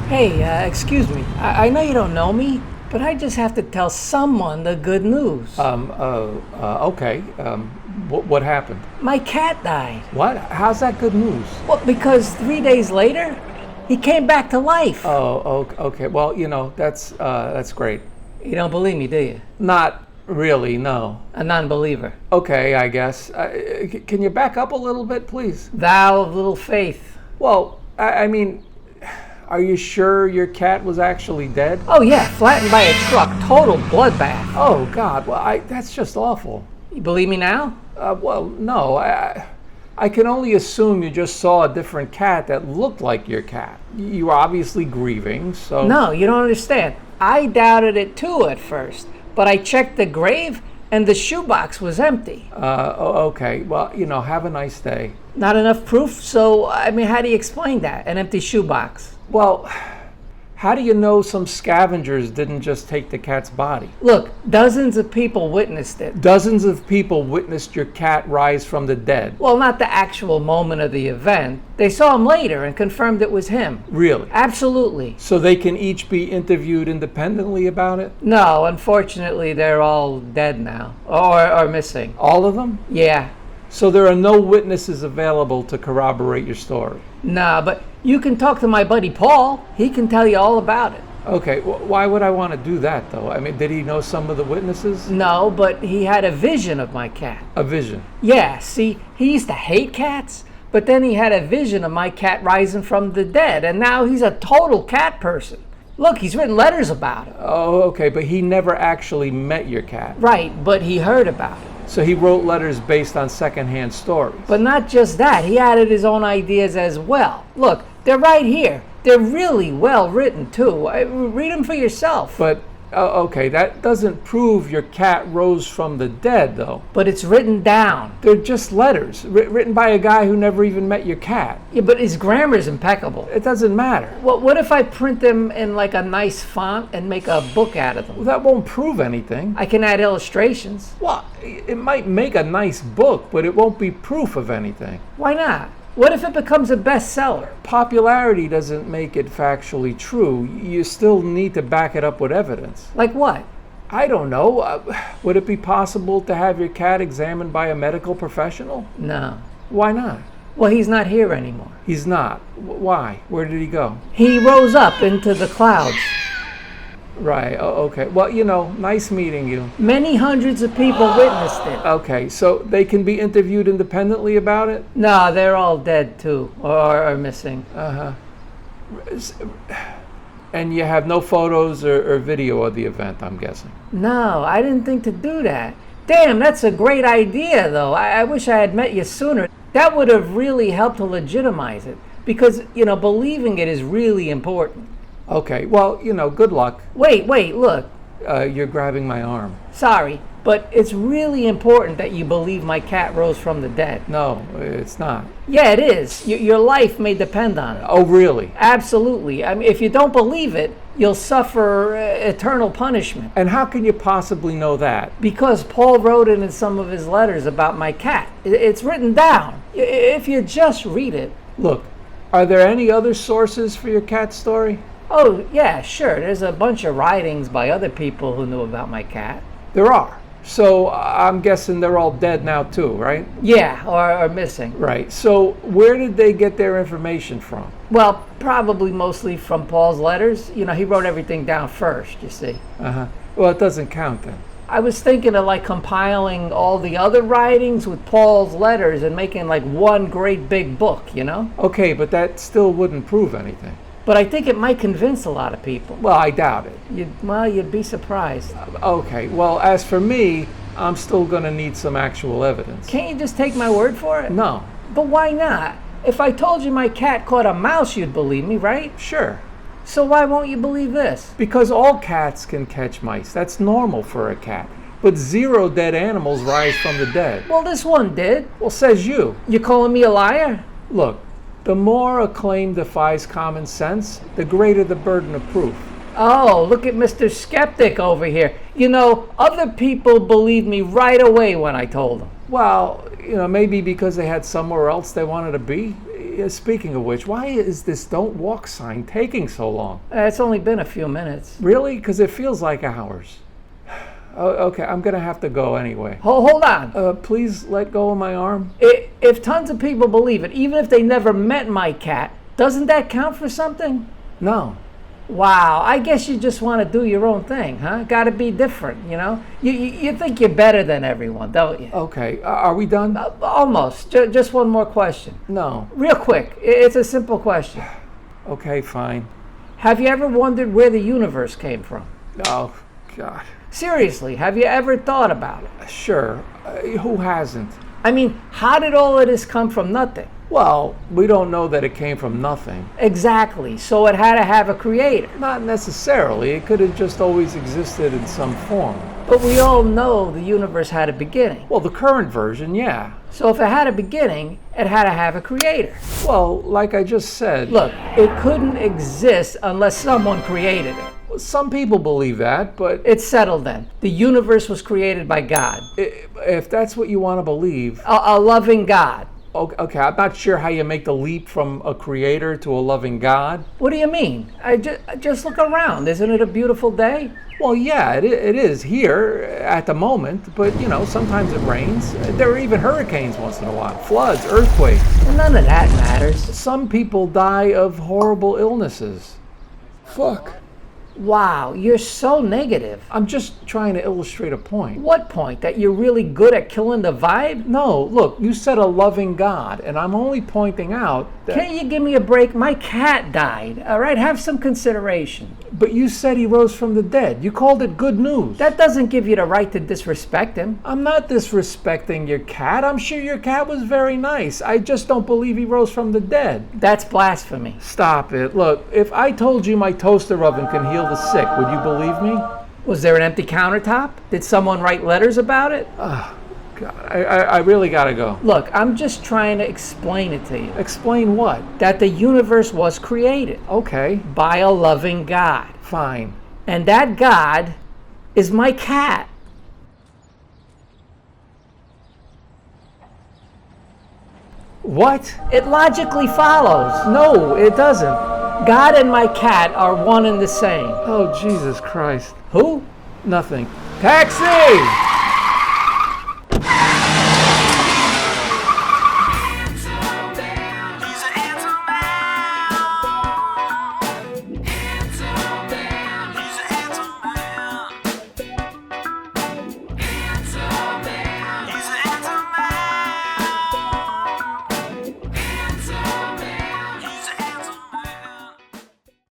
Hey, excuse me. I know you don't know me, but I just have to tell someone the good news. Okay. What happened? My cat died. What? How's that good news? Well, because 3 days later, he came back to life. Oh, okay. Well, that's great. You don't believe me, do you? Not really, no. A non-believer. Okay, I guess. Can you back up a little bit, please? Thou of little faith. Well, I mean, are you sure your cat was actually dead? Oh yeah, flattened by a truck. Total bloodbath. Oh, God. Well, that's just awful. You believe me now? Well, no. I can only assume you just saw a different cat that looked like your cat. You were obviously grieving, so... No, you don't understand. I doubted it too at first, but I checked the grave and the shoebox was empty. Okay. Well, have a nice day. Not enough proof? So, how do you explain that? An empty shoebox? Well, how do you know some scavengers didn't just take the cat's body? Look, dozens of people witnessed it. Dozens of people witnessed your cat rise from the dead. Well, not the actual moment of the event. They saw him later and confirmed it was him. Really? Absolutely. So they can each be interviewed independently about it? No, unfortunately, they're all dead now. Or missing. All of them? Yeah. So there are no witnesses available to corroborate your story? Nah, but you can talk to my buddy Paul. He can tell you all about it. Okay, why would I want to do that, though? I mean, did he know some of the witnesses? No, but he had a vision of my cat. A vision? Yeah, see, he used to hate cats, but then he had a vision of my cat rising from the dead, and now he's a total cat person. Look, he's written letters about it. Oh, okay, but he never actually met your cat. Right, but he heard about it. So he wrote letters based on secondhand stories. But not just that, he added his own ideas as well. Look, they're right here. They're really well written too. Read them for yourself. But, okay, that doesn't prove your cat rose from the dead, though. But it's written down. They're just letters, written by a guy who never even met your cat. Yeah, but his grammar's impeccable. It doesn't matter. Well, what if I print them in like a nice font and make a book out of them? Well, that won't prove anything. I can add illustrations. Well, it might make a nice book, but it won't be proof of anything. Why not? What if it becomes a bestseller? Popularity doesn't make it factually true. You still need to back it up with evidence. Like what? I don't know. Would it be possible to have your cat examined by a medical professional? No. Why not? Well, he's not here anymore. He's not. Why? Where did he go? He rose up into the clouds. Right. Okay. Well, nice meeting you. Many hundreds of people witnessed it. Okay, so they can be interviewed independently about it? No, they're all dead too, or missing. Uh-huh. And you have no photos or video of the event, I'm guessing? No, I didn't think to do that. Damn, that's a great idea, though. I wish I had met you sooner. That would have really helped to legitimize it. Because, believing it is really important. Okay, well, good luck. Wait, look. You're grabbing my arm. Sorry, but it's really important that you believe my cat rose from the dead. No, it's not. Yeah, it is. Your life may depend on it. Oh, really? Absolutely. If you don't believe it, you'll suffer eternal punishment. And how can you possibly know that? Because Paul wrote it in some of his letters about my cat. It's written down. If you just read it. Look, are there any other sources for your cat story? Oh, yeah, sure. There's a bunch of writings by other people who knew about my cat. There are. So I'm guessing they're all dead now too, right? Yeah, or missing. Right. So where did they get their information from? Well, probably mostly from Paul's letters. He wrote everything down first, you see. Uh-huh. Well, it doesn't count then. I was thinking of compiling all the other writings with Paul's letters and making one great big book, Okay, but that still wouldn't prove anything. But I think it might convince a lot of people. Well, I doubt it. You'd be surprised. Okay, well, as for me, I'm still going to need some actual evidence. Can't you just take my word for it? No. But why not? If I told you my cat caught a mouse, you'd believe me, right? Sure. So why won't you believe this? Because all cats can catch mice. That's normal for a cat. But 0 dead animals rise from the dead. Well, this one did. Well, says you. You calling me a liar? Look, the more a claim defies common sense, the greater the burden of proof. Oh, look at Mr. Skeptic over here. Other people believed me right away when I told them. Well, maybe because they had somewhere else they wanted to be. Speaking of which, why is this don't walk sign taking so long? It's only been a few minutes. Really? Because it feels like hours. Okay, I'm going to have to go anyway. Hold on. Please let go of my arm. If tons of people believe it, even if they never met my cat, doesn't that count for something? No. Wow, I guess you just want to do your own thing, huh? Got to be different, you know? You think you're better than everyone, don't you? Okay, are we done? Almost. Just one more question. No. Real quick. It's a simple question. Okay, fine. Have you ever wondered where the universe came from? Oh, God. Seriously, have you ever thought about it? Sure. Who hasn't? I mean, how did all of this come from nothing? Well, we don't know that it came from nothing. Exactly. So it had to have a creator. Not necessarily. It could have just always existed in some form. But we all know the universe had a beginning. Well, the current version, yeah. So if it had a beginning, it had to have a creator. Well, like I just said... Look, it couldn't exist unless someone created it. Some people believe that, but... It's settled then. The universe was created by God. If that's what you want to believe... A loving God. Okay, I'm not sure how you make the leap from a creator to a loving God. What do you mean? Just look around. Isn't it a beautiful day? Well, yeah, it is here at the moment, but, you know, sometimes it rains. There are even hurricanes once in a while, floods, earthquakes. Well, none of that matters. Some people die of horrible illnesses. Fuck. Wow, you're so negative. I'm just trying to illustrate a point. What point? That you're really good at killing the vibe? No, look, you said a loving God, and I'm only pointing out that... Can't you give me a break? My cat died, all right? Have some consideration. But you said he rose from the dead. You called it good news. That doesn't give you the right to disrespect him. I'm not disrespecting your cat. I'm sure your cat was very nice. I just don't believe he rose from the dead. That's blasphemy. Stop it. Look, if I told you my toaster oven can heal the sick, would you believe me? Was there an empty countertop? Did someone write letters about it? Oh, God, I really gotta go. Look, I'm just trying to explain it to you. Explain what? That the universe was created. Okay. By a loving God. Fine. And that God is my cat. What? It logically follows. No, it doesn't. God and my cat are one and the same. Oh, Jesus Christ. Who? Nothing. Taxi!